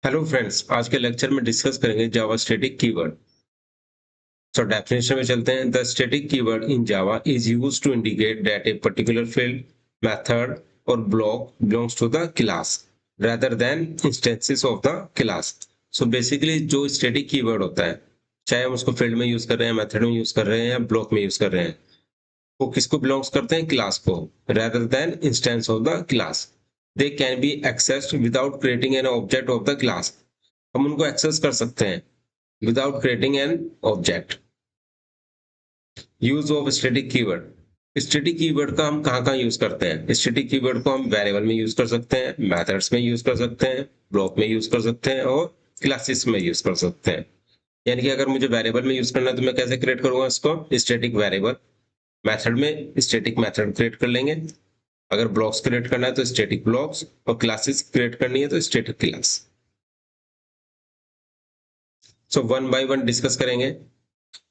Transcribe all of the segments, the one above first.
Hello friends, आज के lecture में डिस्कस करेंगे Java static keyword. So definition में चलते हैं। The static keyword in Java is used to indicate that a particular field, method और block belongs to the class rather than instances of the class। So basically जो static keyword होता है, चाहे हम उसको फील्ड में यूज कर रहे हैं, मेथड में यूज कर रहे हैं या ब्लॉक में यूज कर रहे हैं, वो किसको बिलोंग्स करते हैं? क्लास को। rather than instance of the class, they can be accessed without creating an object of the class। हम उनको एक्सेस कर सकते हैं without creating an object. Use of static keyword. Static keyword का हम कहाँ कहाँ यूज करते हैं? स्टैटिक कीवर्ड को हम वेरिएबल में यूज कर सकते हैं, मेथड्स में यूज कर सकते हैं, ब्लॉक में यूज कर सकते हैं और क्लासेस में यूज कर सकते हैं। यानी कि अगर मुझे वेरिएबल में यूज करना है तो मैं कैसे क्रिएट करूंगा इसको? Static variable. मेथड में स्टैटिक मेथड क्रिएट कर लेंगे। अगर ब्लॉक्स क्रिएट करना है तो स्टैटिक ब्लॉक्स, और क्लासेस क्रिएट करनी है तो static class. So one by one discuss करेंगे।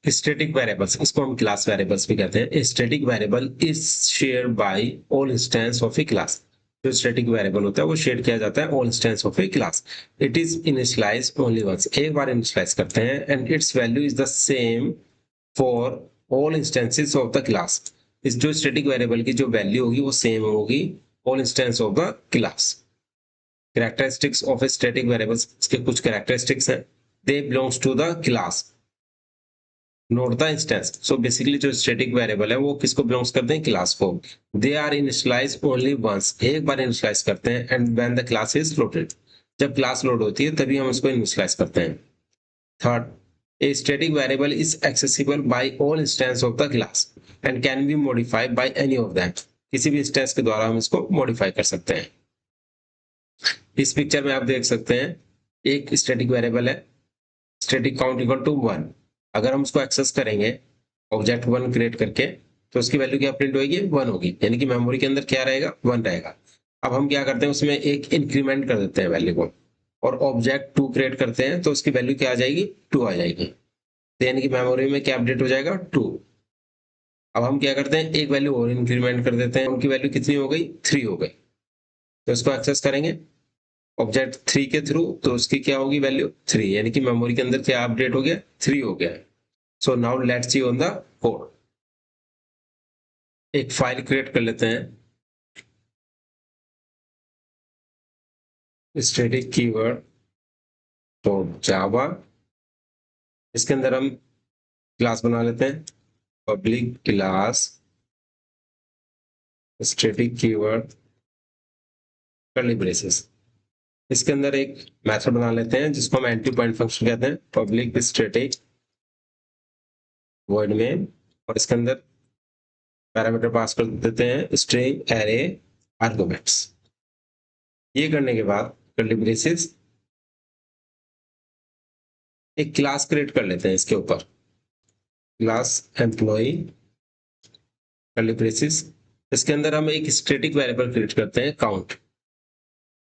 स्टैटिक वेरिएबल्स, इसको हम क्लास वेरिएबल्स भी कहते हैं। Static variable is share by all instance of a class. जो स्टैटिक वेरिएबल होता है वो शेयर किया जाता है all instance of a class. It is initialise only once, एक बार इनिशियलाइज करते हैं, and it's value is the same for all instances of the class. इस जो स्टैटिक वेरिएबल की जो वैल्यू होगी वो सेम होगी all instance of the class. Characteristics of a static variables, इसके कुछ कैरेक्टरिस्टिक्स हैं। They belongs to the class, not the instance. So basically जो स्टैटिक वेरिएबल है वो किसको बिलोंग्स करते हैं? क्लास को। They are initialize only once, एक बार इनिशियलाइज करते हैं, and when the class is loaded, जब क्लास लोड होती है तभी हम उसको इनिशियलाइज करते हैं। Third, a static variable is accessible bye all instance of the class and can be modified by any of them. किसी भी इंस्टेंस के द्वारा हम इसको मॉडिफाई कर सकते हैं। इस पिक्चर में आप देख सकते हैं एक स्टैटिक वेरिएबल है, स्टैटिक काउंट इक्वल टू 1। अगर हम उसको एक्सेस करेंगे ऑब्जेक्ट 1 क्रिएट करके, तो उसकी वैल्यू क्या प्रिंट होगी? 1 होगी, यानी कि मेमोरी के अंदर क्या रहेगा? 1 रहेगा। अब हम क्या करते हैं, उसमें एक इंक्रीमेंट कर देते हैं वैल्यू को, और ऑब्जेक्ट 2 क्रिएट करते हैं तो उसकी वैल्यू क्या आ जाएगी? 2 आ जाएगी। तो यानी कि मेमोरी में क्या अपडेट हो जाएगा? 2। अब हम क्या करते हैं, एक वैल्यू और इंक्रीमेंट कर देते हैं, उनकी वैल्यू कितनी हो गई? 3 हो गई। तो इसको एक्सेस करेंगे ऑब्जेक्ट 3 के थ्रू, तो उसकी क्या होगी? वैल्यू 3, यानी कि मेमोरी के अंदर क्या अपडेट हो गया? 3 हो गया। सो now let's see on the code. एक फाइल क्रिएट कर लेते हैं, स्टैटिक कीवर्ड डॉट जावा। इसके अंदर हम क्लास बना लेते हैं, public class static keyword curly braces. इसके अंदर एक मेथड बना लेते हैं जिसको हम एंटी पॉइंट फंक्शन कहते हैं, पब्लिक स्टैटिक वॉइड में, और इसके अंदर पैरामीटर पास कर देते हैं स्ट्रिंग एरे आर्गुमेंट्स। ये करने के बाद कर्ली ब्रेसेस, एक क्लास क्रिएट कर लेते हैं इसके ऊपर, क्लास एम्प्लॉय कर्ली ब्रेसेस। इसके अंदर हम एक स्टैटिक वेरिएबल क्रिएट करते हैं, count.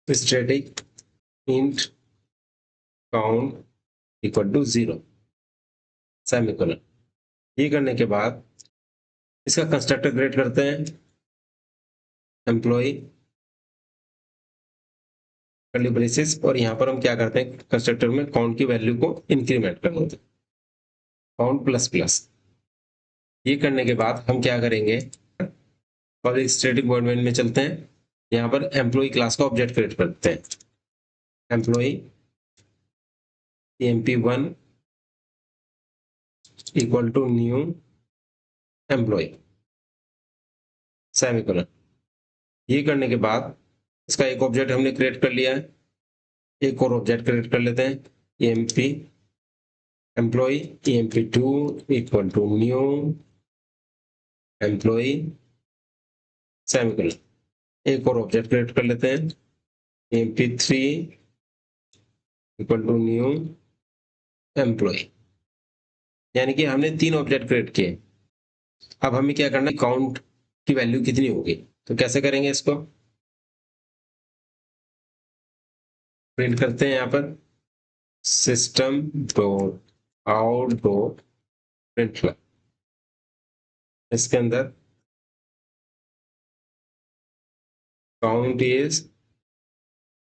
Static int count equal to 0 semicolon. ये करने के बाद इसका कंस्ट्रक्टर क्रिएट करते हैं, एम्प्लॉय कर्ली ब्रेसेस, और यहाँ पर हम क्या करते हैं, कंस्ट्रक्टर में काउंट की वैल्यू को इंक्रीमेंट कर देते हैं, काउंट प्लस प्लस। ये करने के बाद हम क्या करेंगे, पब्लिक स्टैटिक वॉइड में चलते हैं, यहाँ पर एम्प्लॉय क्लास का ऑब्जेक्ट क्रिएट करते हैं, employee emp1 equal to new employee semicolon. ये करने के बाद इसका एक ऑब्जेक्ट हमने क्रिएट कर लिया है, एक और ऑब्जेक्ट क्रिएट कर लेते हैं, emp employee emp2 equal to new employee semicolon. एक और ऑब्जेक्ट क्रिएट कर लेते हैं, emp3 equal to new employ. यानी कि हमने 3 ऑब्जेक्ट क्रिएट किए। अब हमें क्या करना है, काउंट की वैल्यू कितनी होगी, तो कैसे करेंगे इसको? प्रिंट करते हैं यहाँ पर system dot out dot print. इसके अंदर काउंट इज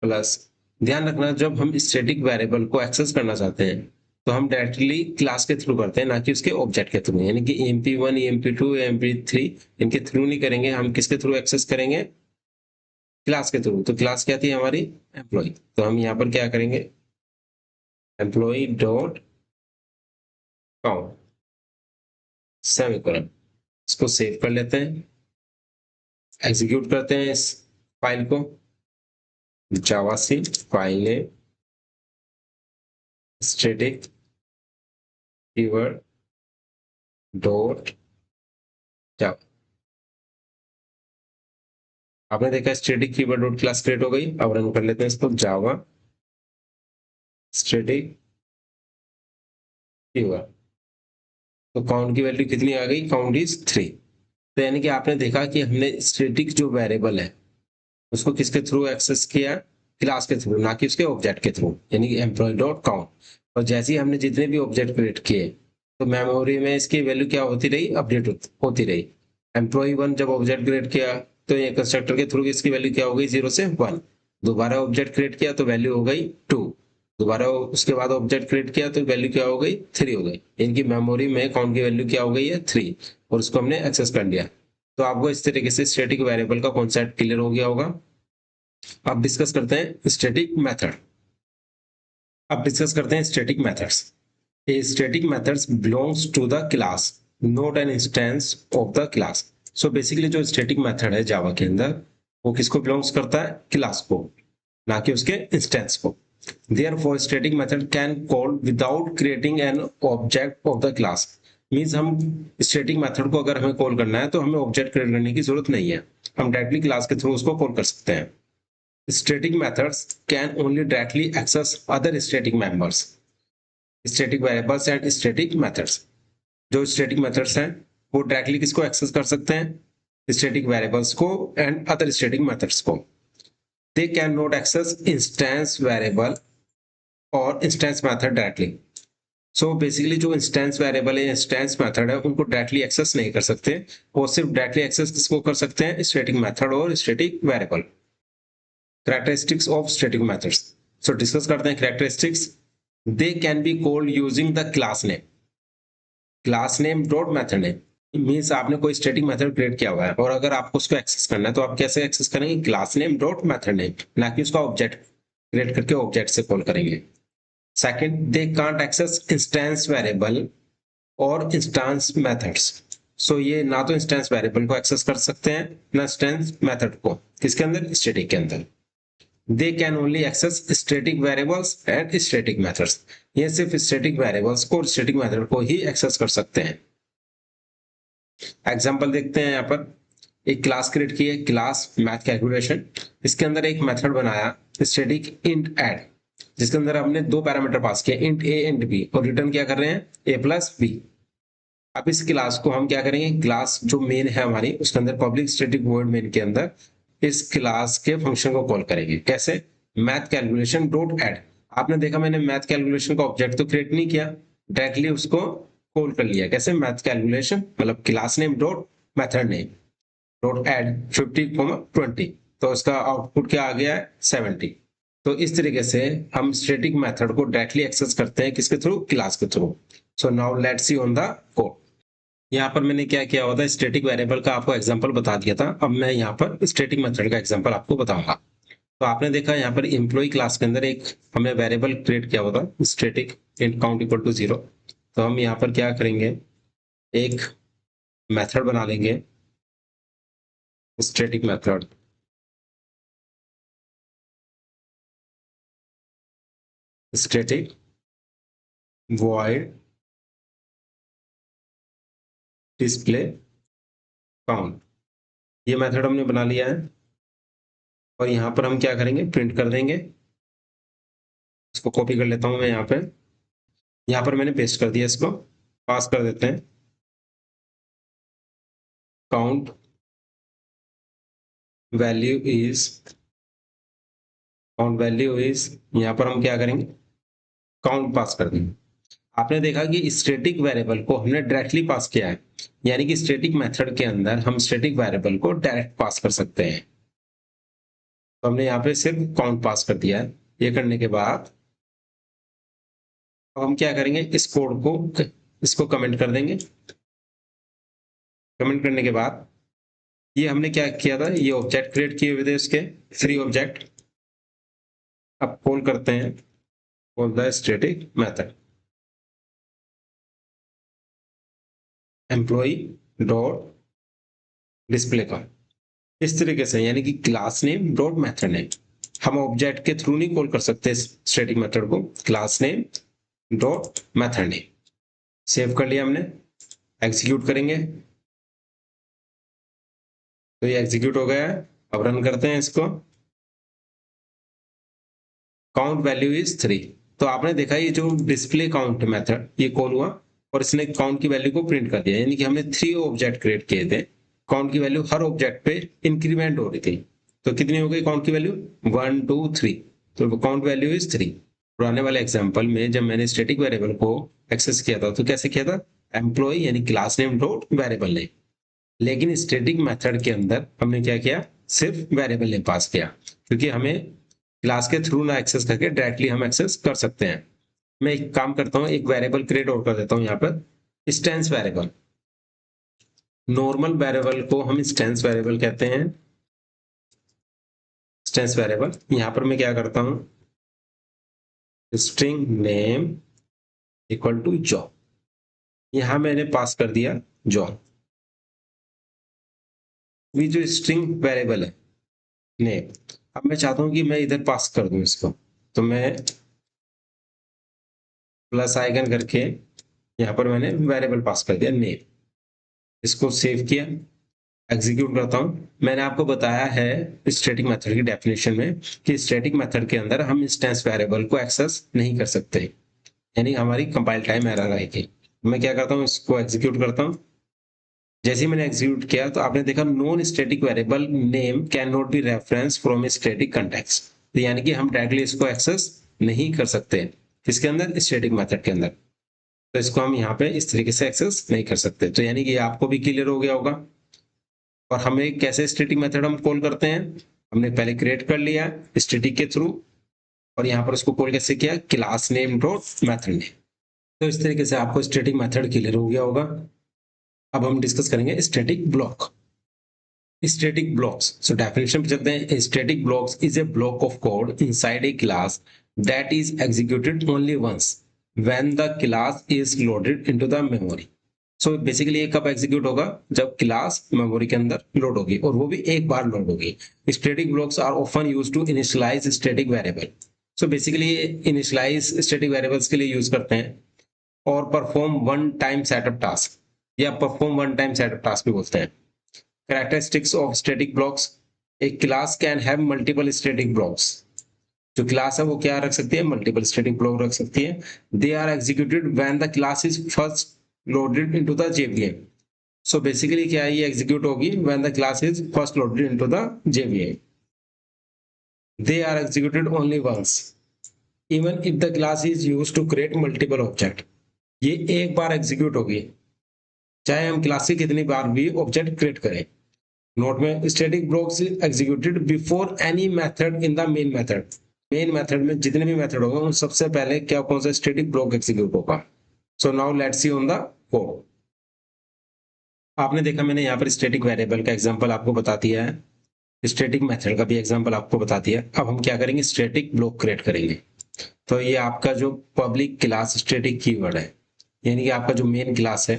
प्लस ध्यान रखना, जब हम स्टैटिक वेरिएबल को एक्सेस करना चाहते हैं तो हम डायरेक्टली क्लास के थ्रू करते हैं, ना कि उसके ऑब्जेक्ट के थ्रू। यानी कि emp1 emp2 emp3 इनके थ्रू नहीं करेंगे, हम किसके थ्रू एक्सेस करेंगे? क्लास के थ्रू। तो क्लास क्या थी हमारी? एम्प्लॉय। तो हम यहाँ पर क्या करेंगे? Employ dot count semicolon. इसको सेव कर लेते हैं, एग्जीक्यूट करते हैं इस फाइल को। Javac file name static keyword dot Java. आपने देखा static keyword dot class create हो गई। अब रन कर लेते हैं इसको, जावा स्टैटिक कीवर्ड। तो काउंट की वैल्यू कितनी आ गई? Count is 3। तो यानी कि आपने देखा कि हमने स्टैटिक जो वेरिएबल है उसको किसके थ्रू एक्सेस किया? क्लास के थ्रू, ना कि उसके ऑब्जेक्ट के थ्रू, यानी कि एम्प्लॉय डॉट काउंट। और जैसे ही हमने जितने भी ऑब्जेक्ट क्रिएट किए तो मेमोरी में इसकी वैल्यू क्या होती रही? अपडेट होती रही। एम्प्लॉय 1 जब ऑब्जेक्ट क्रिएट किया तो ये कंस्ट्रक्टर के थ्रू इसकी वैल्यू क्या हो गई? 0 से 1। दोबारा ऑब्जेक्ट क्रिएट किया तो वैल्यू हो गई 2। दोबारा उसके बाद ऑब्जेक्ट क्रिएट किया तो वैल्यू क्या हो गई? 3 हो गई। इनकी मेमोरी में काउंट की वैल्यू क्या हो गई है? 3। और उसको हमने एक्सेस कर लिया। तो आपको इस तरीके से स्टैटिक वेरिएबल का कॉन्सेप्ट क्लियर हो गया होगा। अब डिस्कस करते हैं स्टैटिक मेथड। अब डिस्कस करते हैं static methods. A static methods belongs to the class, not an instance of the class. So basically जो स्टैटिक मेथड है जावा के अंदर वो किसको बिलोंग्स करता है? क्लास को, ना कि उसके इंस्टेंस को। Therefore, static method can call without creating an object of the class. Means हम स्टैटिक मेथड को अगर हमें कॉल करना है तो हमें ऑब्जेक्ट क्रिएट करने की जरूरत नहीं है, हम डायरेक्टली क्लास के थ्रू उसको कॉल कर सकते हैं। Static methods can only directly access other static members, static variables and static methods. जो static methods हैं वो डायरेक्टली किसको एक्सेस कर सकते हैं? static variables को and other static methods को। They cannot access instance variable और इंस्टेंस मेथड डायरेक्टली। सो बेसिकली जो इंस्टेंस वेरिएबल है, इंस्टेंस मेथड है, उनको डायरेक्टली एक्सेस नहीं कर सकते। वो सिर्फ डायरेक्टली एक्सेस किसको कर सकते हैं? स्टैटिक मेथड और static variable. Characteristics of static methods. So discuss करते हैं characteristics. They can be called using the class name, class name dot method name. Means आपने कोई स्टैटिक मेथड क्रिएट किया हुआ है और अगर आपको उसको एक्सेस करना है तो आप कैसे एक्सेस करेंगे? Class name dot method name, ना कि उसका ऑब्जेक्ट क्रिएट करके ऑब्जेक्ट से कॉल करेंगे। Second, they can't access instance variable और instance methods. So ये ना तो instance variable को एक्सेस कर सकते हैं ना instance method को। किसके अंदर? static के अंदर। They can only access static variables and static methods. ये सिर्फ static variables को और static method को ही एक्सेस कर सकते हैं। एग्जाम्पल देखते हैं। यहाँ पर एक क्लास क्रिएट की है, क्लास मैथ कैलकुलेशन। इसके अंदर एक मेथड बनाया static int add, जिसके अंदर हमने दो पैरामीटर पास किए, इंट ए एंड बी, और रिटर्न क्या कर रहे हैं? ए प्लस बी। अब इस क्लास को हम क्या करेंगे? क्लास जो मेन है हमारी उसके अंदर पब्लिक स्टैटिक वॉइड मेन के अंदर इस क्लास के फंक्शन को कॉल करेंगे। कैसे? Math calculation dot add. आपने देखा मैंने मैथ कैलकुलेशन का ऑब्जेक्ट तो क्रिएट नहीं किया, डायरेक्टली उसको कॉल कर लिया। कैसे? मैथ कैलकुलेशन मतलब class name dot method name dot add 50, 20। तो इसका आउटपुट क्या आ गया है? 70। तो इस तरीके से हम स्टैटिक मेथड को डायरेक्टली एक्सेस करते हैं, किसके थ्रू? क्लास के through. So now let's see on the code. यहाँ पर मैंने क्या किया होता है? स्टैटिक वेरिएबल का आपको एग्जांपल बता दिया था। अब मैं यहाँ पर स्टैटिक मेथड का एग्जांपल आपको बताऊंगा। तो आपने देखा यहाँ पर एम्प्लॉय क्लास के अंदर एक हमने वेरिएबल क्रिएट किया होता static int count equal to 0। तो हम यहाँ पर क्या करेंगे? एक मेथड बना लेंगे static method, static void display count. ये मेथड हमने बना लिया है और यहाँ पर हम क्या करेंगे? प्रिंट कर देंगे। इसको कॉपी कर लेता हूँ मैं यहाँ पर मैंने पेस्ट कर दिया। इसको पास कर देते हैं count value is, count value is, यहाँ पर हम क्या करेंगे? काउंट पास कर देंगे। आपने देखा कि स्टैटिक वेरिएबल को हमने डायरेक्टली पास किया है, यानी कि स्टैटिक मेथड के अंदर हम स्टैटिक वेरिएबल को डायरेक्ट पास कर सकते हैं। तो हमने यहाँ पे सिर्फ काउंट पास कर दिया है। ये करने के बाद अब हम क्या करेंगे, इस कोड को इसको कमेंट कर देंगे। कमेंट करने के बाद ये हमने क्या किया था, ये ऑब्जेक्ट क्रिएट किए हुए थे इसके 3 ऑब्जेक्ट। अब कॉल करते हैं, call the static method employ dot display का, इस तरीके से, यानी कि class name dot method name. हम ऑब्जेक्ट के थ्रू नहीं कॉल कर सकते स्टैटिक मेथड को, class name dot method name. Save कर लिया हमने, एग्जीक्यूट करेंगे तो ये एग्जीक्यूट हो गया है। अब रन करते हैं इसको। Count value is 3। तो आपने देखा ये जो डिस्प्ले काउंट मेथड ये कॉल हुआ और इसने काउंट की वैल्यू को प्रिंट कर दिया, यानी कि हमने 3 ऑब्जेक्ट क्रिएट किए थे। काउंट की वैल्यू हर ऑब्जेक्ट पे इंक्रीमेंट हो रही थी। तो कितनी हो गई काउंट की वैल्यू, 1 2 3। तो काउंट वैल्यू इज 3। पुराने वाले एग्जांपल में जब मैंने स्टैटिक वेरिएबल को एक्सेस किया था तो कैसे किया था, एम्प्लॉय यानी class name dot variable name. लेकिन स्टैटिक मेथड के अंदर हमने क्या किया, सिर्फ वेरिएबल नेम पास किया, क्योंकि हमें क्लास के थ्रू ना एक्सेस करके डायरेक्टली हम एक्सेस कर सकते हैं। मैं एक काम करता हूँ, एक वेरिएबल क्रिएट और कर देता हूँ यहाँ पर, इंस्टेंस वेरिएबल। नॉर्मल वेरिएबल को हम इंस्टेंस वेरिएबल कहते हैं। इंस्टेंस वेरिएबल यहाँ पर मैं क्या करता हूँ, string name equal to job, यहां मैंने पास कर दिया जॉब। ये जो स्ट्रिंग वेरिएबल है नेम, अब मैं चाहता हूं कि मैं इधर पास कर दूं इसको, तो मैं प्लस आइकन करके यहां पर मैंने वेरिएबल पास कर दिया नेम। इसको सेव किया, एग्जीक्यूट करता हूं। मैंने आपको बताया है स्टैटिक मेथड की डेफिनेशन में कि स्टैटिक मेथड के अंदर हम इंस्टेंस वेरिएबल को एक्सेस नहीं कर सकते, यानी हमारी कंपाइल टाइम एरर आएगी। मैं क्या करता हूँ, इसको एग्जीक्यूट करता हूँ। जैसे ही मैंने एग्जीक्यूट किया तो आपने देखा non static variable name can not be reference from a static context, तो यानी कि हम डायरेक्टली इसको एक्सेस नहीं कर सकते किसके अंदर, स्टैटिक मेथड के अंदर। तो इसको हम यहाँ पे इस तरीके से एक्सेस नहीं कर सकते। तो यानी कि आपको भी क्लियर हो गया होगा। और हमें कैसे स्टैटिक मेथड हम कॉल करते हैं, हमने पहले क्रिएट कर लिया स्टैटिक के थ्रू, और यहाँ पर उसको कॉल कैसे किया, class name dot method name. तो इस तरीके से आपको स्टैटिक मेथड क्लियर हो गया होगा। अब हम डिस्कस करेंगे static block. Static blocks. So definition पे चलते हैं। Static blocks is a block of code inside a class that is executed only once when the class is loaded into the memory. So basically ये कब execute होगा, जब class memory के अंदर load होगी, और वो भी एक बार load होगी। Static blocks are often used to initialize static variable. So basically initialize static variables के लिए use करते हैं, और perform one time setup task या perform one time setup task भी बोलते हैं। Characteristics of static blocks. A class can have multiple static blocks. जो क्लास है वो क्या रख सकती है, मल्टीपल स्टैटिक ब्लॉक रख सकती है। They are executed when the class is first loaded into the JVM. So basically क्या है, ये execute होगी when the class is first loaded into the JVM. They are executed only once, even if the class is used to create multiple object. ये एक बार execute होगी चाहे हम class की कितनी बार भी ऑब्जेक्ट क्रिएट करें। नोट में, static blocks executed before any method in the main method. Main method में जितने भी मेथड होगा उन सबसे पहले क्या, कौन सा स्टैटिक ब्लॉक एग्जीक्यूट होगा। सो now let's see on the code. आपने देखा मैंने यहाँ पर स्टैटिक वेरिएबल का एग्जांपल आपको बता दिया है, स्टैटिक मेथड का भी एग्जांपल आपको बता दिया। अब हम क्या करेंगे, स्टैटिक ब्लॉक क्रिएट करेंगे। तो ये आपका जो पब्लिक क्लास स्टैटिक कीवर्ड है, यानी कि आपका जो मेन क्लास है,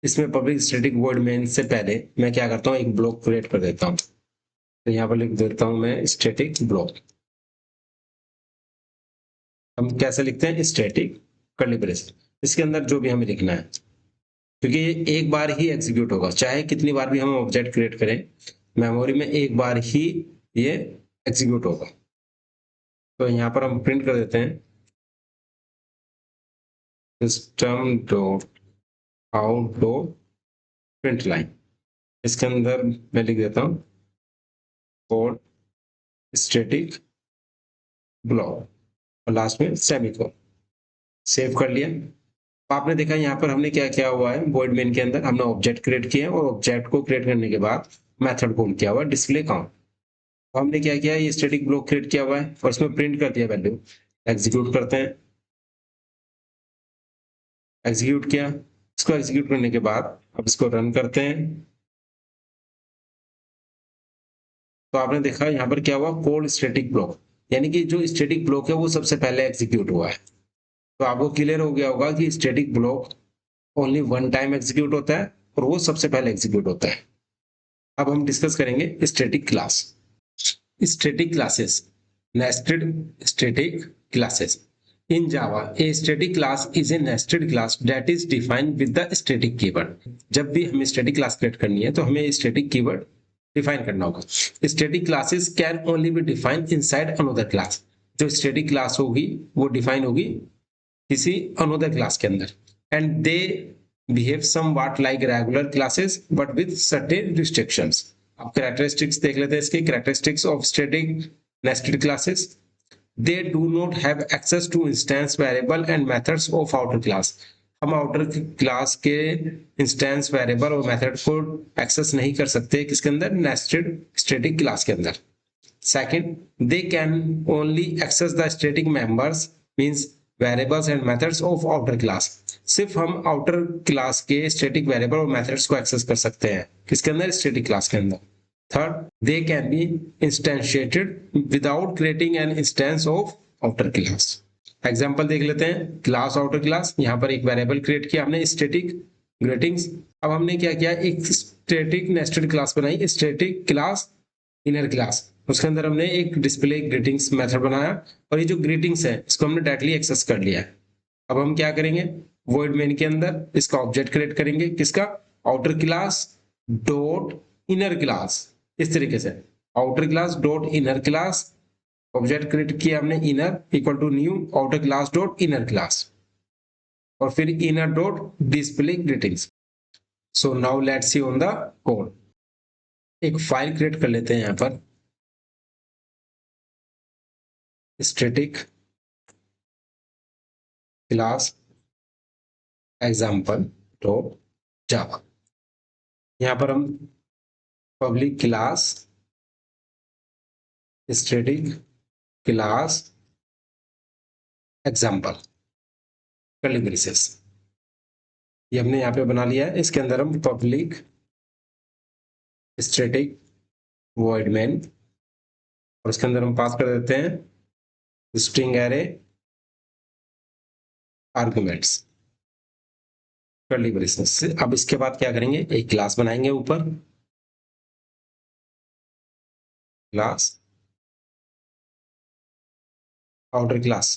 इसमें पब्लिक स्टैटिक वर्ड मेन से पहले मैं क्या करता हूँ, एक ब्लॉक क्रिएट कर देता हूँ। तो यहाँ पर लिख देता हूँ मैं स्टैटिक ब्लॉक। हम कैसे लिखते हैं, स्टैटिक कर्ली ब्रेस, इसके अंदर जो भी हमें लिखना है, क्योंकि ये एक बार ही एग्जीक्यूट होगा, चाहे कितनी बार भी हम ऑब्जेक्ट क्रिएट करें, मेमोरी में एक बार ही ये एग्जीक्यूट होगा। तो यहाँ पर हम प्रिंट कर देते हैं system dot out dot print line. इसके अंदर मैं लिख देता हूँ कोड स्टैटिक ब्लॉक और लास्ट में सेमीकोलन। सेव कर लिया। आपने देखा यहाँ पर हमने क्या किया हुआ है, वॉइड मेन के अंदर हमने ऑब्जेक्ट क्रिएट किया और ऑब्जेक्ट को क्रिएट करने के बाद मेथड कॉल किया हुआ डिस्प्ले काउंट, तो हमने क्या किया, ये स्टैटिक ब्लॉक क्रिएट किया हुआ है और इसमें प्रिंट कर दिया वैल्यू। एग्जीक्यूट करते हैं, एग्जीक्यूट किया। इसको एग्जीक्यूट करने के बाद अब इसको रन करते हैं। तो आपने देखा यहाँ पर क्या हुआ, कोड स्टैटिक ब्लॉक, यानी कि जो स्टैटिक ब्लॉक है वो सबसे पहले एग्जीक्यूट हुआ है। तो आपको क्लियर हो गया होगा कि static block only one time execute होता है और वो सबसे पहले एग्जीक्यूट होता है। अब हम डिस्कस करेंगे static class. Static classes, nested static classes in Java, a static class is a nested class that is defined with the static keyword. जब भी हमें static class create करनी है तो हमें static keyword define करना होगा। Static classes can only be defined inside another class. जो static class होगी वो define होगी किसी another class के अंदर, and they behave somewhat like regular classes but with certain restrictions. अब characteristics देख लेते हैं इसके characteristics of static nested classes. They do not have access to instance variable and methods of outer class. हम outer class के instance variable और method को access नहीं कर सकते किसके अंदर, नेस्टेड स्टैटिक क्लास के अंदर। Second, they can only access the static members means variables and methods of outer class. सिर्फ हम आउटर क्लास के स्टैटिक वेरिएबल और मेथड्स को एक्सेस कर सकते हैं किसके अंदर, स्टैटिक क्लास के अंदर। Third, they can be instantiated without creating an instance of outer class. Example देख लेते हैं, क्लास आउटर क्लास, यहाँ पर एक वेरिएबल क्रिएट किया हमने स्टैटिक ग्रीटिंग्स। अब हमने क्या किया, एक स्टैटिक नेस्टेड क्लास बनाई, स्टैटिक क्लास इनर क्लास। उसके अंदर हमने एक डिस्प्ले ग्रीटिंग्स मेथड बनाया और ये जो ग्रीटिंग्स है इसको हमने डायरेक्टली एक्सेस कर लिया। अब हम क्या करेंगे, वॉइड मेन के अंदर इसका ऑब्जेक्ट क्रिएट करेंगे किसका, outer class dot inner class. इस तरीके से outer class dot inner class, object create किया हमने inner equal to new outer class dot inner class और फिर inner dot display greetings. So now let's see on the code. एक file create कर लेते हैं यहां पर, static class example dot Java. यहां पर हम public class static class example curly braces ये हमने यहाँ पे बना लिया है। इसके अंदर हम पब्लिक स्टैटिक वॉइड मेन और इसके अंदर हम पास कर देते हैं string array arguments curly braces से। अब इसके बाद क्या करेंगे, एक क्लास बनाएंगे ऊपर, क्लास आउटर क्लास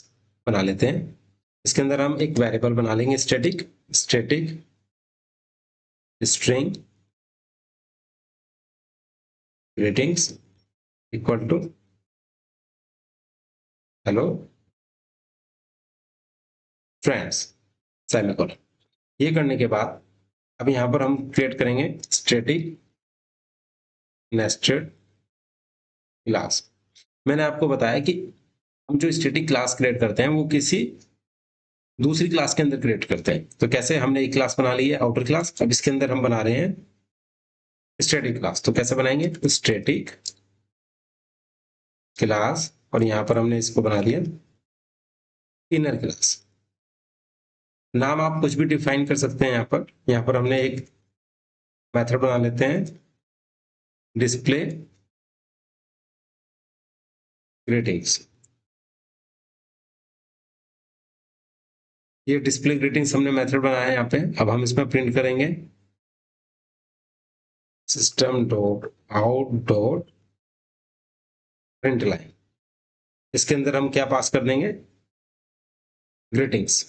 बना लेते हैं। इसके अंदर हम एक वेरिएबल बना लेंगे static string greetings equal to hello friends semicolon. ये करने के बाद अब यहां पर हम क्रिएट करेंगे स्टैटिक नेस्टेड क्लास। मैंने आपको बताया कि हम जो स्टैटिक क्लास क्रिएट करते हैं वो किसी दूसरी क्लास के अंदर क्रिएट करते हैं। तो कैसे, हमने एक क्लास बना ली है आउटर क्लास, अब इसके अंदर हम बना रहे हैं स्टैटिक क्लास। तो कैसे बनाएंगे, स्टैटिक क्लास और यहां पर हमने इसको बना दिया इनर क्लास। नाम आप कुछ भी डिफाइन कर सकते हैं। यहाँ पर हमने एक मेथड बना लेते हैं डिस्प्ले ग्रीटिंग्स। ये डिस्प्ले ग्रीटिंग्स हमने मेथड बनाया है यहाँ पे। अब हम इसमें प्रिंट करेंगे system dot out dot print line. इसके अंदर हम क्या पास कर देंगे, ग्रीटिंग्स।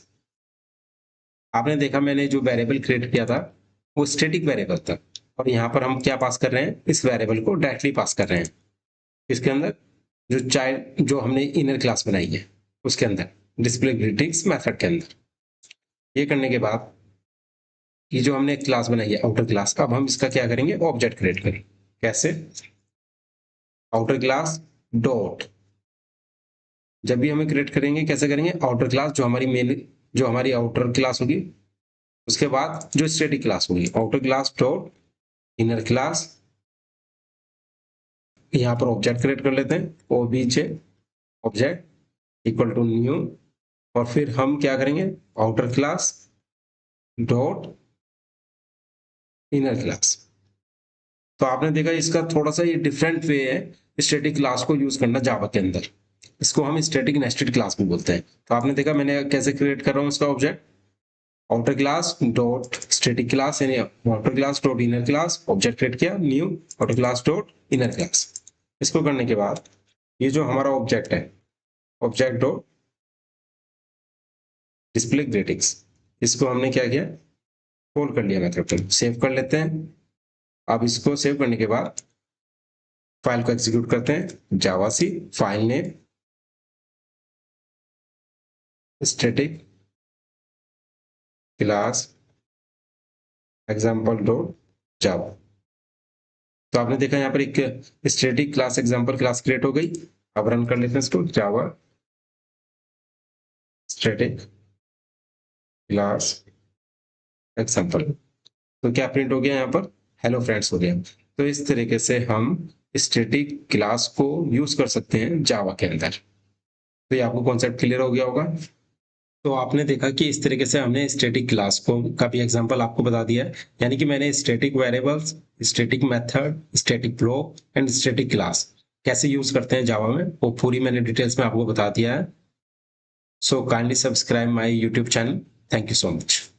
आपने देखा मैंने जो वेरिएबल क्रिएट किया था वो स्टैटिक वेरिएबल था और यहाँ पर हम क्या पास कर रहे हैं, इस वेरिएबल को डायरेक्टली पास कर रहे हैं इसके अंदर जो चाइल्ड जो हमने इनर क्लास बनाई है उसके अंदर डिस्प्ले ग्रीटिंग्स मेथड के अंदर। ये करने के बाद ये जो हमने क्लास बनाई है आउटर क्लास, अब हम इसका क्या करेंगे, ऑब्जेक्ट क्रिएट करेंगे। कैसे, आउटर क्लास डॉट, जब भी हमें क्रिएट करेंगे कैसे करेंगे, आउटर क्लास जो हमारी मेन जो हमारी आउटर क्लास होगी उसके बाद जो स्टैटिक क्लास होगी, outer class dot inner class यहाँ पर ऑब्जेक्ट क्रिएट कर लेते हैं, OBJ object equal to new, और फिर हम क्या करेंगे, outer class dot inner class. तो आपने देखा इसका थोड़ा सा ये डिफरेंट वे है स्टैटिक क्लास को यूज करना जावा के अंदर। इसको हम स्टैटिक नेस्टेड क्लास भी बोलते हैं। तो आपने देखा मैंने कैसे क्रिएट कर रहा हूँ इसका object, outer class dot static class यानी outer class dot inner class, object create किया new outer class dot inner class. इसको करने के बाद ये जो हमारा ऑब्जेक्ट है, ऑब्जेक्ट डॉट डिस्प्ले ग्रेटिंग्स, इसको हमने क्या किया, कॉल कर लिया मेथड। सेव कर लेते हैं। अब इसको सेव करने के बाद फाइल को एग्जीक्यूट करते हैं, javac file name static class example dot Java. तो आपने देखा यहाँ पर एक static class example class create हो गई। अब रन कर लेते हैं इसको, जावा स्टैटिक क्लास एग्जाम्पल। तो क्या प्रिंट हो गया यहाँ पर, हेलो फ्रेंड्स हो गया। तो इस तरीके से हम स्टैटिक क्लास को यूज कर सकते हैं जावा के अंदर। तो ये आपको कॉन्सेप्ट क्लियर हो गया होगा। तो आपने देखा कि इस तरीके से हमने स्टैटिक क्लास को का भी एग्जांपल आपको बता दिया है, यानी कि मैंने static variables, static method, static block and static class कैसे यूज करते हैं जावा में, वो पूरी मैंने डिटेल्स में आपको बता दिया है। So kindly subscribe my YouTube channel. Thank you so much.